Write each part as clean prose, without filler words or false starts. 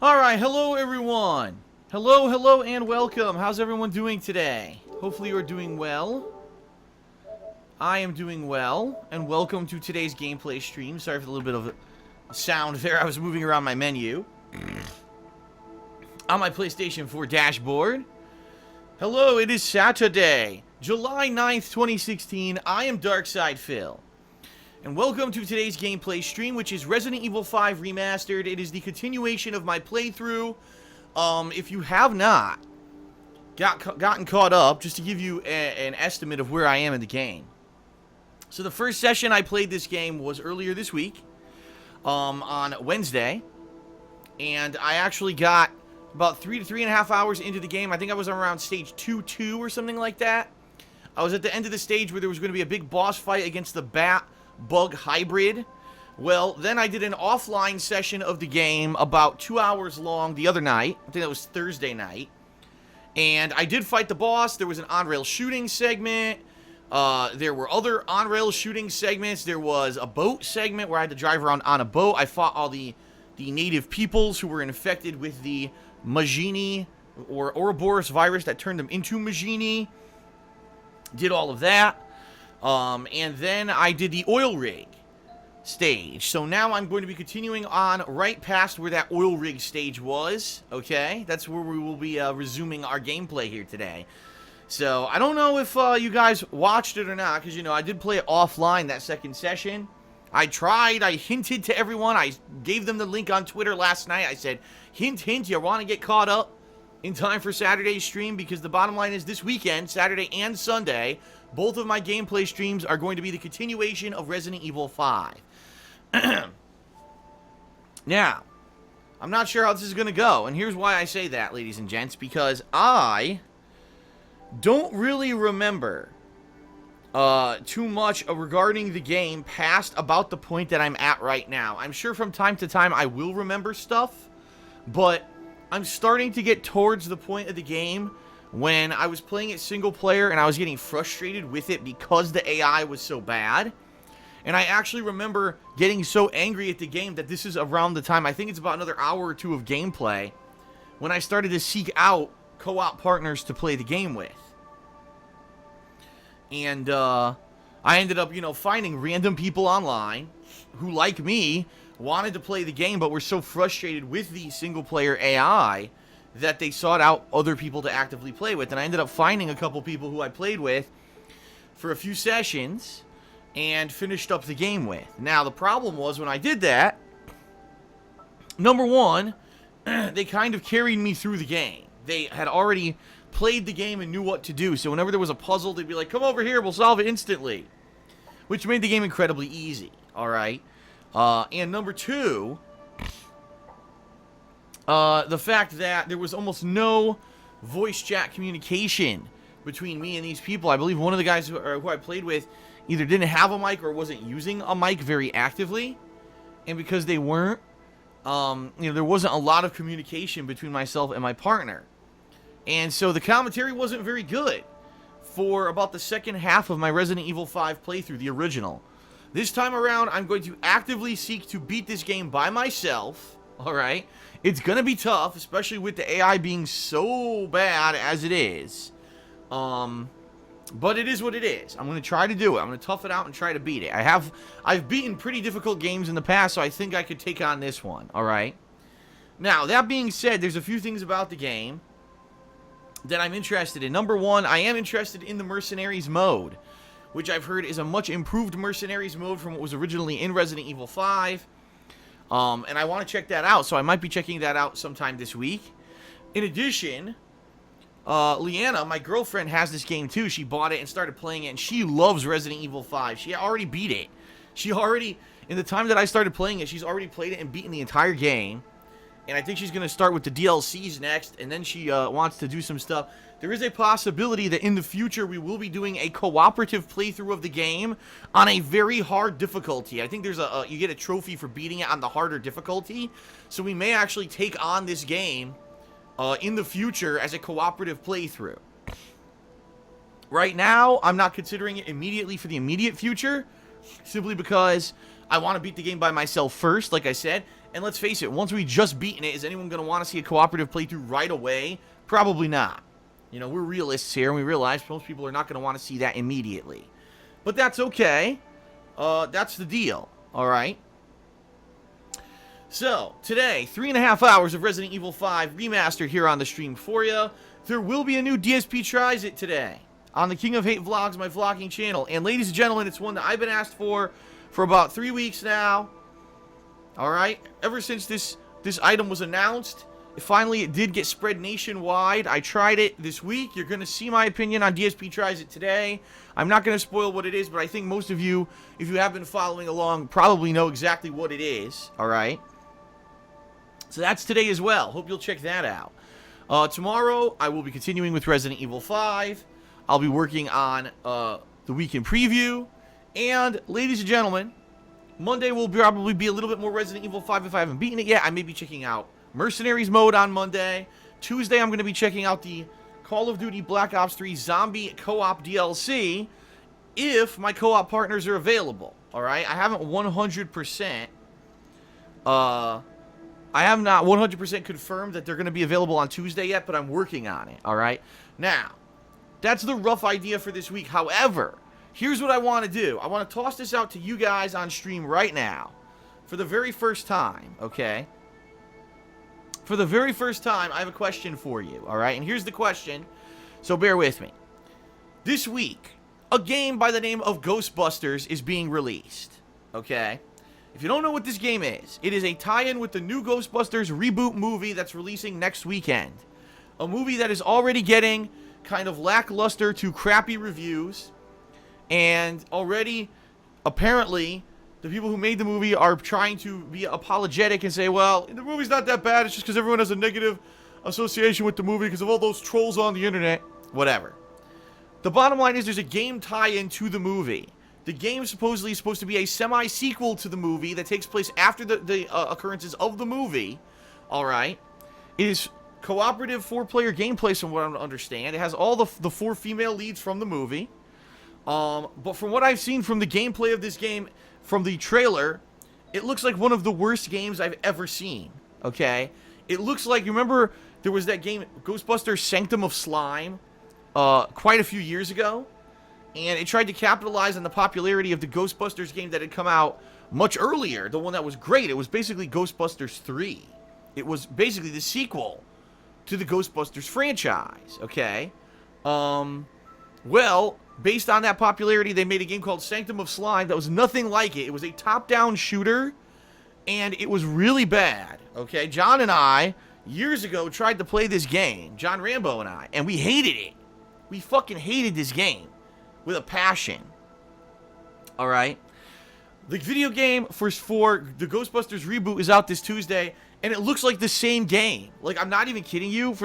Alright, hello everyone. Hello, and welcome. How's everyone doing today? Hopefully you're doing well. I am doing well, and welcome to today's gameplay stream. Sorry for the little bit of sound there. I was moving around my menu on my PlayStation 4 dashboard. Hello, it is Saturday, July 9th, 2016. I am Darkside Phil. And welcome to today's gameplay stream, which is Resident Evil 5 Remastered. It is the continuation of my playthrough. If you have not gotten caught up, just to give you an estimate of where I am in the game. So the first session I played this game was earlier this week, on Wednesday. And I actually got about 3 to 3.5 hours into the game. I think I was around stage 2-2 or something like that. I was at the end of the stage where there was going to be a big boss fight against the Bat-Bug hybrid. Well, then I did an offline session of the game about 2 hours long the other night. I think that was Thursday night. And I did fight the boss. There was an on-rail shooting segment. There were other on-rail shooting segments. There was a boat segment where I had to drive around on a boat. I fought all the native peoples who were infected with the Majini or Ouroboros virus that turned them into Majini. Did all of that. And then I did the oil rig stage. So now I'm going to be continuing on right past where that oil rig stage was. Okay? That's where we will be resuming our gameplay here today. So I don't know if you guys watched it or not, because, you know, I did play it offline that second session. I tried. I hinted to everyone. I gave them the link on Twitter last night. I said, hint, hint, you want to get caught up in time for Saturday's stream, because the bottom line is this weekend, Saturday and Sunday, both of my gameplay streams are going to be the continuation of Resident Evil 5. Now, I'm not sure how this is going to go, and here's why I say that, ladies and gents, because I don't really remember too much regarding the game past about the point that I'm at right now. I'm sure from time to time I will remember stuff, but I'm starting to get towards the point of the game when I was playing it single player and I was getting frustrated with it because the AI was so bad. And I actually remember getting so angry at the game that this is around the time, I think it's about another hour or two of gameplay, when I started to seek out co-op partners to play the game with. And I ended up, you know, finding random people online who, like me, wanted to play the game but were so frustrated with the single-player AI that they sought out other people to actively play with. And I ended up finding a couple people who I played with for a few sessions and finished up the game with. Now, the problem was when I did that, number one, they kind of carried me through the game. They had already played the game and knew what to do, so whenever there was a puzzle, they'd be like, come over here, we'll solve it instantly. Which made the game incredibly easy, alright? And number two, the fact that there was almost no voice chat communication between me and these people. I believe one of the guys who I played with either didn't have a mic or wasn't using a mic very actively. And because they weren't, you know, there wasn't a lot of communication between myself and my partner. And so the commentary wasn't very good for about the second half of my Resident Evil 5 playthrough, the original. This time around, I'm going to actively seek to beat this game by myself, alright? It's gonna be tough, especially with the AI being so bad as it is. But it is what it is. I'm gonna try to do it. I'm gonna tough it out and try to beat it. I've beaten pretty difficult games in the past, so I think I could take on this one, alright? Now, that being said, there's a few things about the game that I'm interested in. Number one, I am interested in the Mercenaries mode, which I've heard is a much improved Mercenaries mode from what was originally in Resident Evil 5. And I want to check that out, so I might be checking that out sometime this week. In addition, Leanna, my girlfriend, has this game too. She bought it and started playing it, and she loves Resident Evil 5. She already beat it. She already, in the time that I started playing it, she's already played it and beaten the entire game. And I think she's going to start with the DLCs next, and then she wants to do some stuff. There is a possibility that in the future we will be doing a cooperative playthrough of the game on a very hard difficulty. I think there's you get a trophy for beating it on the harder difficulty. So we may actually take on this game in the future as a cooperative playthrough. Right now, I'm not considering it immediately for the immediate future, simply because I want to beat the game by myself first, like I said. And let's face it, once we just beaten it, is anyone going to want to see a cooperative playthrough right away? Probably not. You know, we're realists here, and we realize most people are not going to want to see that immediately. But that's okay. That's the deal, alright? So, today, 3.5 hours of Resident Evil 5 Remastered here on the stream for you. There will be a new DSP Tries It today on the King of Hate Vlogs, my vlogging channel. And ladies and gentlemen, it's one that I've been asked for about 3 weeks now. Alright? Ever since this item was announced, finally it did get spread nationwide. I tried it this week. You're going to see my opinion on DSP Tries It today. I'm not going to spoil what it is, but I think most of you, if you have been following along, probably know exactly what it is. Alright? So that's today as well. Hope you'll check that out. Tomorrow, I will be continuing with Resident Evil 5. I'll be working on the weekend preview. And, ladies and gentlemen, Monday will probably be a little bit more Resident Evil 5 if I haven't beaten it yet. I may be checking out Mercenaries mode on Monday. Tuesday, I'm going to be checking out the Call of Duty Black Ops 3 Zombie Co-op DLC if my co-op partners are available. Alright? I haven't 100%... I have not 100% confirmed that they're going to be available on Tuesday yet, but I'm working on it, alright? Now, that's the rough idea for this week. However, here's what I want to do. I want to toss this out to you guys on stream right now for the very first time, okay? For the very first time, I have a question for you, alright? And here's the question, so bear with me. This week, a game by the name of Ghostbusters is being released, okay? If you don't know what this game is, it is a tie-in with the new Ghostbusters reboot movie that's releasing next weekend. A movie that is already getting kind of lackluster to crappy reviews. And already, apparently, the people who made the movie are trying to be apologetic and say, well, the movie's not that bad. It's just because everyone has a negative association with the movie because of all those trolls on the internet. Whatever. The bottom line is there's a game tie-in to the movie. The game supposedly is supposed to be a semi-sequel to the movie that takes place after the occurrences of the movie. Alright. It is cooperative 4-player gameplay from what I understand. It has all the 4 female leads from the movie. But from what I've seen from the gameplay of this game, from the trailer, it looks like one of the worst games I've ever seen. Okay? It looks like, you remember, there was that game, Ghostbusters Sanctum of Slime, quite a few years ago? And it tried to capitalize on the popularity of the Ghostbusters game that had come out much earlier. The one that was great. It was basically Ghostbusters 3. It was basically the sequel to the Ghostbusters franchise. Okay? Well, based on that popularity, they made a game called Sanctum of Slime that was nothing like it. It was a top-down shooter, and it was really bad. Okay? John and I, years ago, tried to play this game. John Rambo and I. And we hated it. We fucking hated this game. With a passion. Alright? The video game for the Ghostbusters reboot is out this Tuesday, and it looks like the same game. Like, I'm not even kidding you.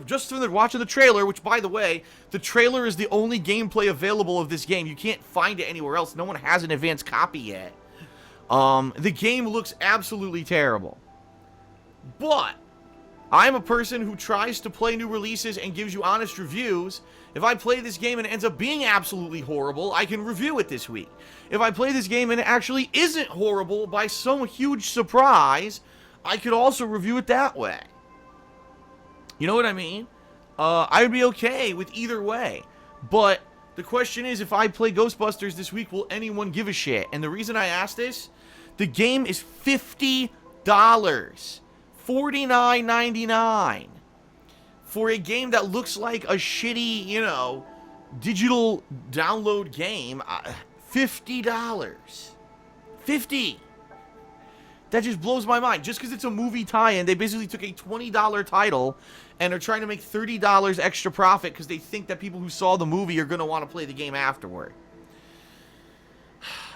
Just from watching the trailer, which, by the way, the trailer is the only gameplay available of this game. You can't find it anywhere else. No one has an advanced copy yet. The game looks absolutely terrible. But I'm a person who tries to play new releases and gives you honest reviews. If I play this game and it ends up being absolutely horrible, I can review it this week. If I play this game and it actually isn't horrible by some huge surprise, I could also review it that way. You know what I mean? I would be okay with either way. But the question is, if I play Ghostbusters this week, will anyone give a shit? And the reason I ask this, the game is $50. $49.99 for a game that looks like a shitty, you know, digital download game. $50. $50. That just blows my mind. Just because it's a movie tie-in, they basically took a $20 title and are trying to make $30 extra profit because they think that people who saw the movie are going to want to play the game afterward.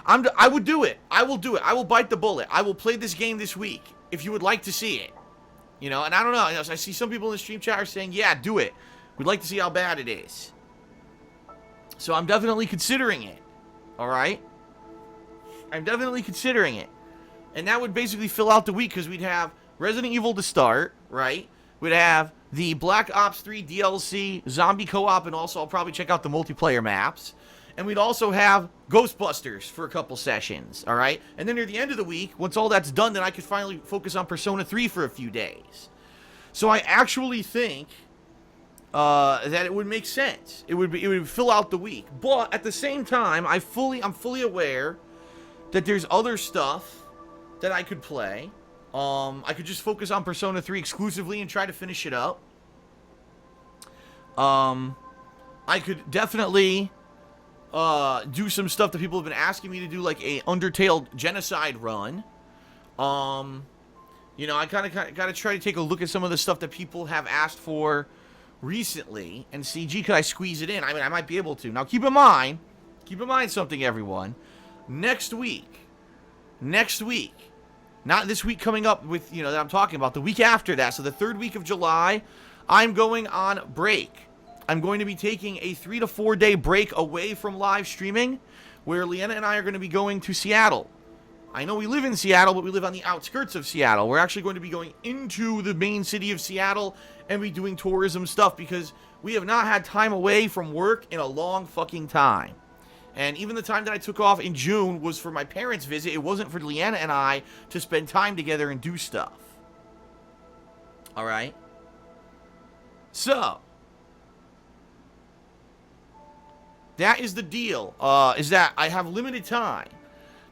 I would do it. I will do it. I will bite the bullet. I will play this game this week if you would like to see it. You know, and I don't know. I see some people in the stream chat are saying, yeah, do it. We'd like to see how bad it is. So I'm definitely considering it. Alright? I'm definitely considering it. And that would basically fill out the week because we'd have Resident Evil to start, right? We'd have the Black Ops 3 DLC, Zombie Co-op, and also I'll probably check out the multiplayer maps. and we'd also have Ghostbusters for a couple sessions, all right? And then near the end of the week, once all that's done, then I could finally focus on Persona 3 for a few days. So I actually think that it would make sense. It would fill out the week. But at the same time, I'm fully aware that there's other stuff that I could play. I could just focus on Persona 3 exclusively and try to finish it up. I could definitely do some stuff that people have been asking me to do, like a Undertale Genocide run. You know, I kind of got to try to take a look at some of the stuff that people have asked for recently and see, gee, could I squeeze it in? I mean, I might be able to. Now, keep in mind something, everyone. Next week, not this week coming up with, you know, that I'm talking about, the week after that, so the third week of July, I'm going on break. I'm going to be taking a 3 to 4 day break away from live streaming, where Leanna and I are going to be going to Seattle. I know we live in Seattle, but we live on the outskirts of Seattle. We're actually going to be going into the main city of Seattle and be doing tourism stuff because we have not had time away from work in a long fucking time. And even the time that I took off in June was for my parents' visit. It wasn't for Leanna and I to spend time together and do stuff. All right? So, that is the deal, is that I have limited time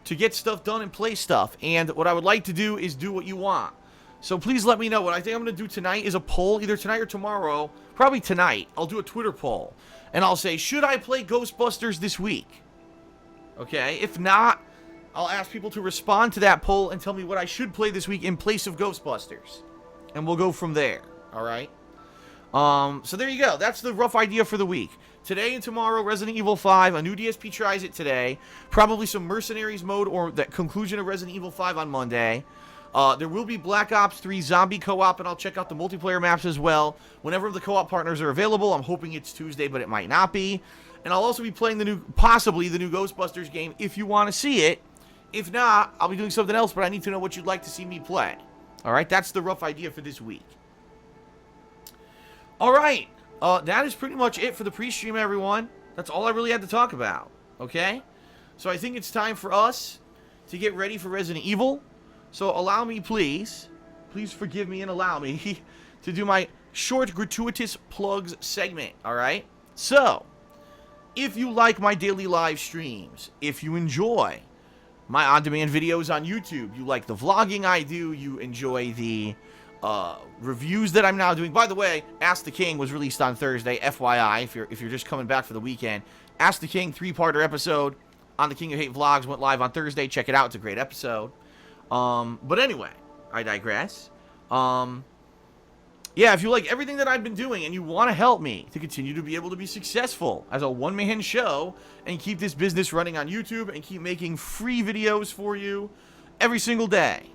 to get stuff done and play stuff. And what I would like to do is do what you want. So please let me know. What I think I'm going to do tonight is a poll, either tonight or tomorrow. Probably tonight. I'll do a Twitter poll. And I'll say, should I play Ghostbusters this week? Okay? If not, I'll ask people to respond to that poll and tell me what I should play this week in place of Ghostbusters. And we'll go from there. Alright? So there you go. That's the rough idea for the week. Today and tomorrow, Resident Evil 5. A new DSP tries it today. Probably some Mercenaries mode or the conclusion of Resident Evil 5 on Monday. There will be Black Ops 3 Zombie Co-op, and I'll check out the multiplayer maps as well. Whenever the co-op partners are available, I'm hoping it's Tuesday, but it might not be. And I'll also be playing possibly the new Ghostbusters game if you want to see it. If not, I'll be doing something else, but I need to know what you'd like to see me play. Alright, that's the rough idea for this week. Alright. That is pretty much it for the pre-stream, everyone. That's all I really had to talk about, okay? So I think it's time for us to get ready for Resident Evil. So allow me, please forgive me and allow me to do my short gratuitous plugs segment, alright? So, if you like my daily live streams, if you enjoy my on-demand videos on YouTube, you like the vlogging I do, you enjoy the reviews that I'm now doing. By the way, Ask the King was released on Thursday, FYI, if you're just coming back for the weekend. Ask the King 3-parter episode on the King of Hate vlogs went live on Thursday. Check it out. It's a great episode. But anyway, I digress. Yeah, if you like everything that I've been doing and you want to help me to continue to be able to be successful as a one-man show and keep this business running on YouTube and keep making free videos for you every single day,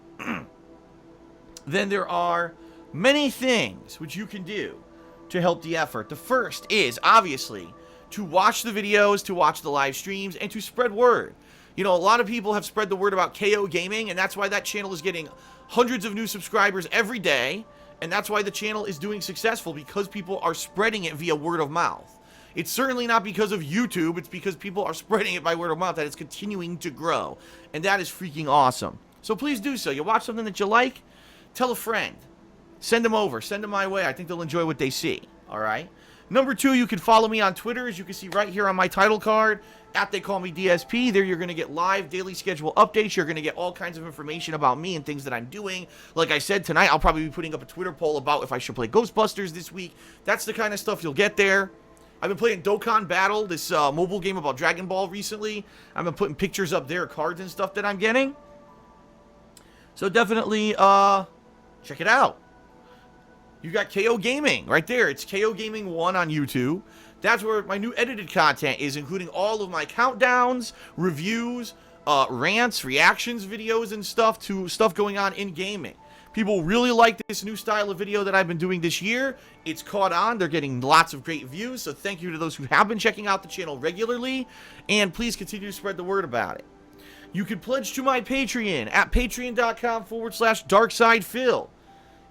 then there are many things which you can do to help the effort. The first is, obviously, to watch the videos, to watch the live streams, and to spread word. You know, a lot of people have spread the word about KO Gaming, and that's why that channel is getting hundreds of new subscribers every day, and that's why the channel is doing successful, because people are spreading it via word of mouth. It's certainly not because of YouTube, it's because people are spreading it by word of mouth that it's continuing to grow, and that is freaking awesome. So please do so. You watch something that you like, tell a friend. Send them over. Send them my way. I think they'll enjoy what they see. Alright? Number 2, you can follow me on Twitter, as you can see right here on my title card, @TheyCallMeDSP. There you're going to get live daily schedule updates. You're going to get all kinds of information about me and things that I'm doing. Like I said, tonight I'll probably be putting up a Twitter poll about if I should play Ghostbusters this week. That's the kind of stuff you'll get there. I've been playing Dokkan Battle, this mobile game about Dragon Ball recently. I've been putting pictures up there, cards and stuff that I'm getting. So definitely, check it out. You got KO Gaming right there. It's KO Gaming 1 on YouTube. That's where my new edited content is, including all of my countdowns, reviews, rants, reactions, videos, and stuff to stuff going on in gaming. People really like this new style of video that I've been doing this year. It's caught on. They're getting lots of great views, so thank you to those who have been checking out the channel regularly, and please continue to spread the word about it. You can pledge to my Patreon at patreon.com/darksidefil.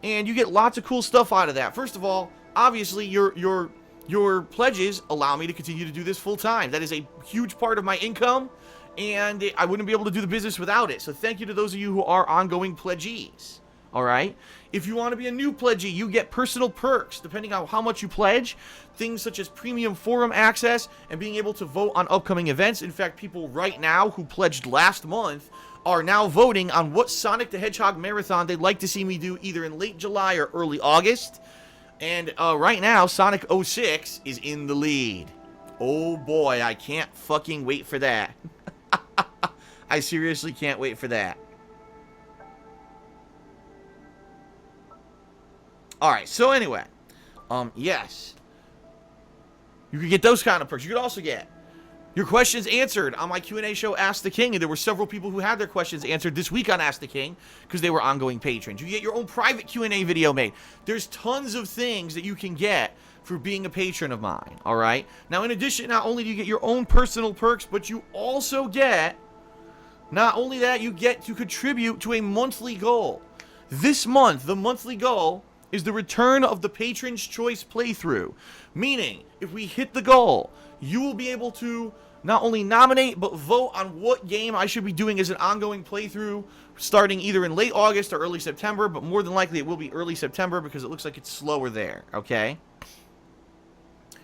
And you get lots of cool stuff out of that. First of all, obviously, you're your pledges allow me to continue to do this full time. That is a huge part of my income, and I wouldn't be able to do the business without it. So thank you to those of you who are ongoing pledgees. All right? If you want to be a new pledgee, you get personal perks depending on how much you pledge. Things such as premium forum access and being able to vote on upcoming events. In fact, people right now who pledged last month are now voting on what Sonic the Hedgehog marathon they'd like to see me do either in late July or early August. And right now, Sonic 06 is in the lead. Oh boy, I can't fucking wait for that. I seriously can't wait for that. Alright, so anyway. Yes. You could get those kind of perks. You could also get your questions answered on my Q&A show, Ask the King. And there were several people who had their questions answered this week on Ask the King because they were ongoing patrons. You get your own private Q&A video made. There's tons of things that you can get for being a patron of mine, alright? Now, in addition, not only do you get your own personal perks, but you also get, not only that, you get to contribute to a monthly goal. This month, the monthly goal is the return of the Patron's Choice playthrough. Meaning, if we hit the goal, you will be able to not only nominate, but vote on what game I should be doing as an ongoing playthrough, starting either in late August or early September, but more than likely it will be early September because it looks like it's slower there, okay?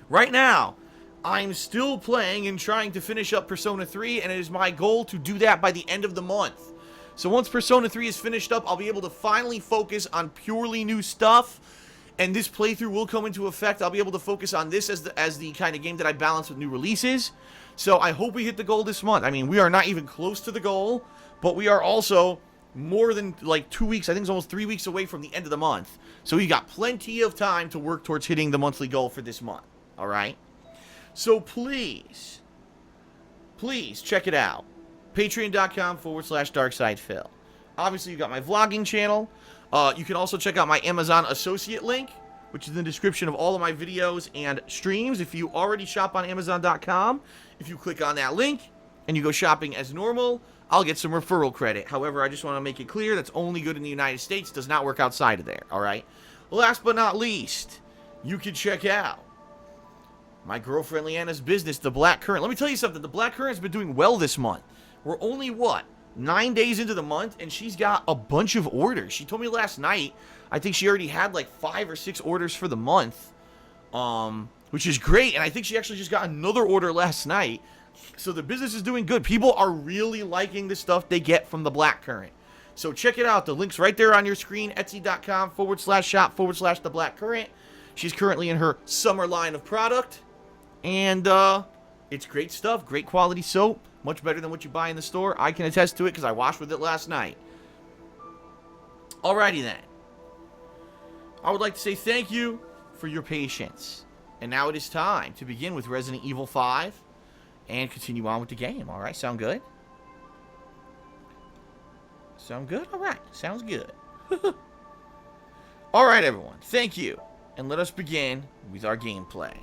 Right now, I'm still playing and trying to finish up Persona 3, and it is my goal to do that by the end of the month. So once Persona 3 is finished up, I'll be able to finally focus on purely new stuff, and this playthrough will come into effect. I'll be able to focus on this as the kind of game that I balance with new releases. So I hope we hit the goal this month. I mean, we are not even close to the goal, but we are also more than like 2 weeks, I think it's almost 3 weeks away from the end of the month. So we got plenty of time to work towards hitting the monthly goal for this month, all right? So please check it out. Patreon.com/DarksidePhil. Obviously, you got my vlogging channel. You can also check out my Amazon associate link, which is in the description of all of my videos and streams. If you already shop on Amazon.com, if you click on that link and you go shopping as normal, I'll get some referral credit. However, I just want to make it clear that's only good in the United States, does not work outside of there, all right? Last but not least, you can check out my girlfriend Leanna's business, The Black Current. Let me tell you something. The Black Current's been doing well this month. We're only, 9 days into the month, and she's got a bunch of orders. She told me last night, I think she already had like 5 or 6 orders for the month, which is great. And I think she actually just got another order last night. So the business is doing good. People are really liking the stuff they get from The Black Current. So check it out. The link's right there on your screen, Etsy.com/shop/The Black Current. She's currently in her summer line of product. And it's great stuff, great quality soap, much better than what you buy in the store. I can attest to it because I washed with it last night. Alrighty then. I would like to say thank you for your patience. And now it is time to begin with Resident Evil 5 and continue on with the game. Alright, sound good? Sound good? Alright, sounds good. Alright everyone, thank you. And let us begin with our gameplay.